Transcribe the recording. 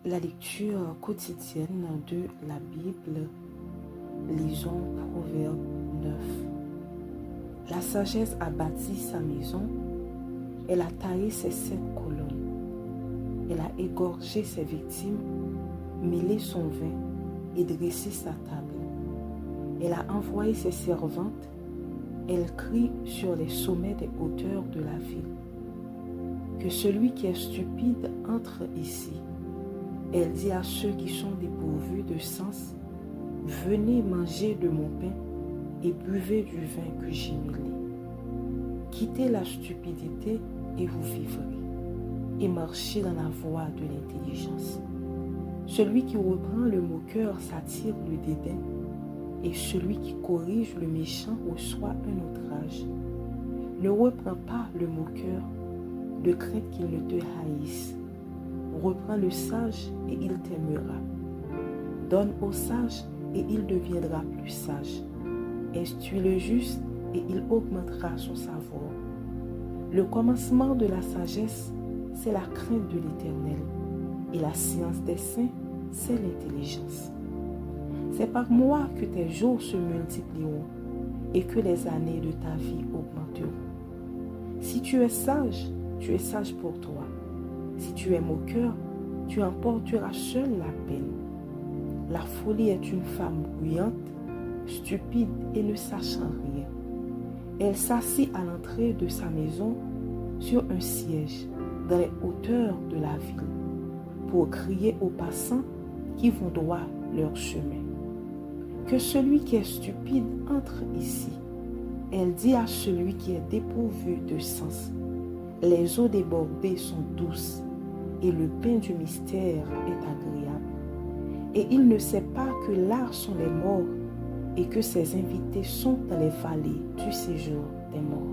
La lecture quotidienne de la Bible, lisons Proverbe 9. La sagesse a bâti sa maison, elle a taillé ses 7 colonnes, elle a égorgé ses victimes, mêlé son vin et dressé sa table. Elle a envoyé ses servantes, elle crie sur les sommets des hauteurs de la ville. Que celui qui est stupide entre ici. Elle dit à ceux qui sont dépourvus de sens, venez manger de mon pain et buvez du vin que j'ai mêlé. Quittez la stupidité et vous vivrez, et marchez dans la voie de l'intelligence. Celui qui reprend le moqueur s'attire le dédain, et celui qui corrige le méchant reçoit un outrage. Ne reprends pas le moqueur, de crainte qu'il ne te haïsse. Reprends le sage et il t'aimera. Donne au sage et il deviendra plus sage. Instruis le juste et il augmentera son savoir. Le commencement de la sagesse, c'est la crainte de l'Éternel. Et la science des saints, c'est l'intelligence. C'est par moi que tes jours se multiplieront et que les années de ta vie augmenteront. Si tu es sage pour toi. Si tu es moqueur, tu emporteras seul la peine. La folie est une femme bruyante, stupide et ne sachant rien. Elle s'assit à l'entrée de sa maison sur un siège dans les hauteurs de la ville pour crier aux passants qui vont droit leur chemin. Que celui qui est stupide entre ici. Elle dit à celui qui est dépourvu de sens. Les eaux débordées sont douces et le pain du mystère est agréable. Et il ne sait pas que là sont les morts et que ses invités sont dans les vallées du séjour des morts.